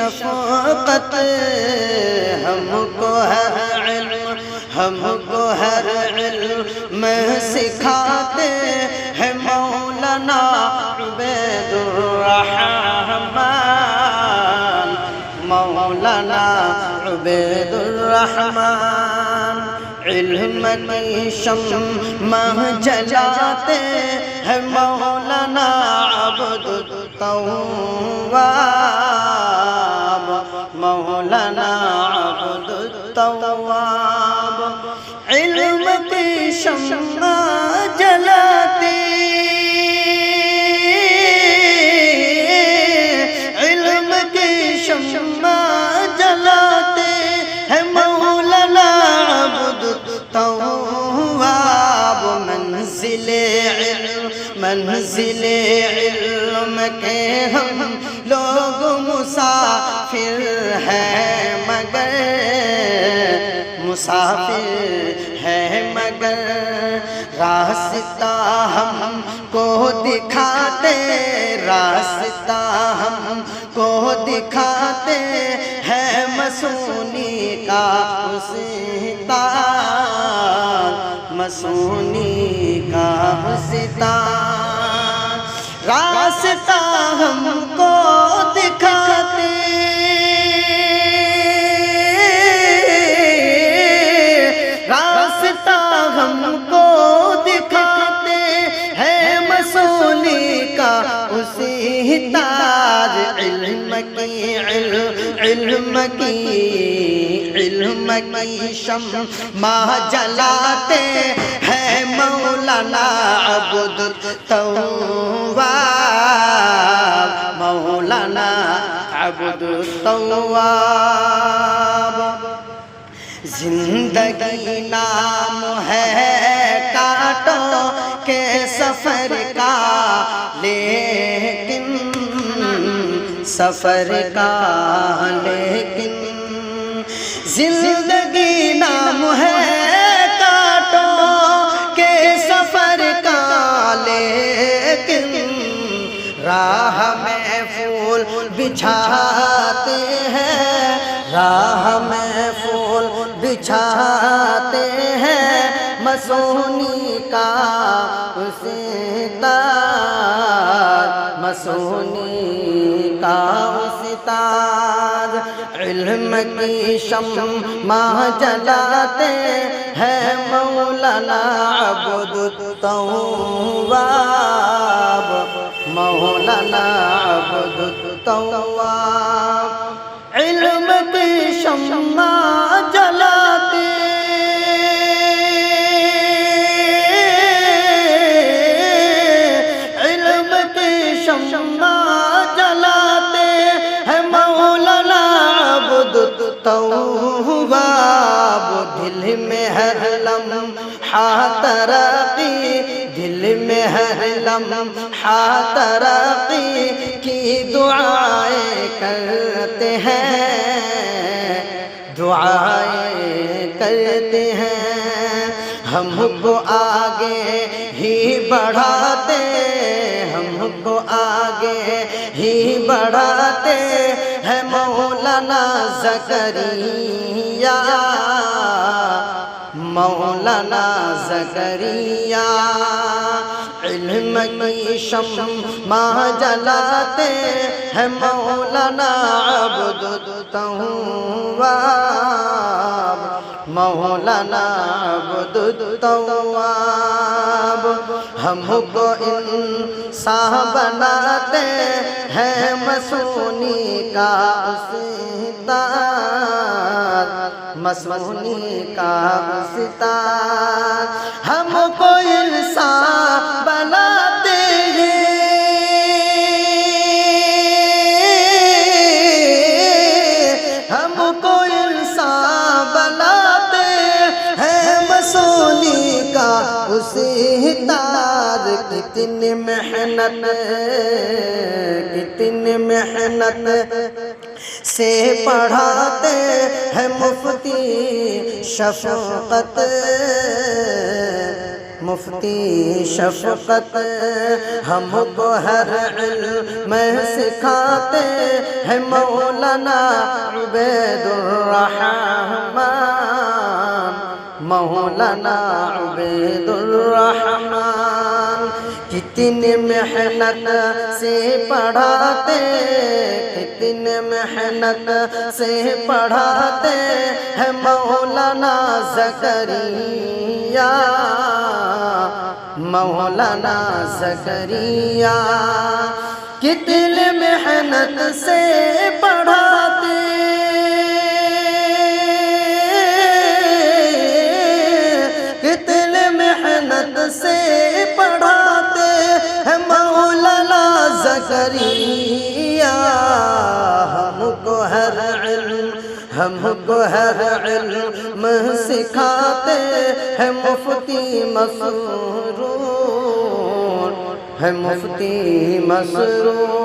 شفقت ہم کو ہر علم سکھاتے ہیں مولانا عبید الرحمن، مولانا عبید الرحمن۔ علم کی شمع جلاتے ہیں مولانا عبد التواب، مولانا عبد التواب۔ علم کی شمع جلاتے، علم کی شمع جلاتے ہیں مولانا عبد التواب۔ منزل علم کے ہم لوگ مسافر ہیں مگر، مسافر ہیں مگر راستہ ہم کو دکھاتے، راستہ ہم کو دکھاتے ہیں مسونی کا استاد، مسونی کا استاد۔ راستہ ہم کو دکھاتے، راستہ ہم کو دکھاتے ہیں مسونی کا استاد۔ علم کی شمع جلاتے ہیں مولانا عبد التواب، مولانا عبد التواب۔ زندگی نام ہے کانٹوں کے سفر کا، لیکن سفر کا لیکن زندگی نام ہے کانٹوں کے سفر کا، لیکن راہ میں پھول بچھاتے ہیں، راہ میں پھول بچھاتے ہیں مسونی کا استاد، مسونی کا استاد۔ علم کی شمع جلاتے ہیں مولانا عبد التواب، مولانا عبد التواب۔ علم کی شمع جلاتے، علم کی شمع جلاتے ہیں مولانا عبد التواب۔ دل میں ہر لمحہ ترقی، دل میں ہر لمحہ ترقی کی دعائیں کرتے ہیں، دعائیں کرتے ہیں۔ ہم کو آگے ہی بڑھاتے، ہم کو آگے ہی بڑھاتے ہیں مولانا زکریا، مولانا زکریا۔ علم کی شمع جلاتے ہیں مولانا عبد التواب، مولانا عبد التواب۔ ہم کو انسان بناتے ہیں مسونی کا استاد، مسونی کا استاد۔ ہم کو انسان بناتے ہیں، ہم کو انسان بناتے ہیں مسونی کا استاد۔ کتنی محنت، کتنی محنت سے پڑھاتے ہیں مفتی شفقت، مفتی شفقت ہم کو ہر علم سکھاتے ہیں مولانا عبید الرحمن، مولانا عبید الرحمن۔ کتنی محنت سے پڑھاتے، کتنی محنت سے پڑھاتے ہیں مولانا زکریا، مولانا زکریا۔ کتنی محنت سے پڑھاتے، کتنی محنت سے پڑھاتے ہیں مولانا زکریا۔ ہم کو ہر علم، ہم کو ہر علم سکھاتے ہیں مفتی مسرور، ہے مفتی مسرور۔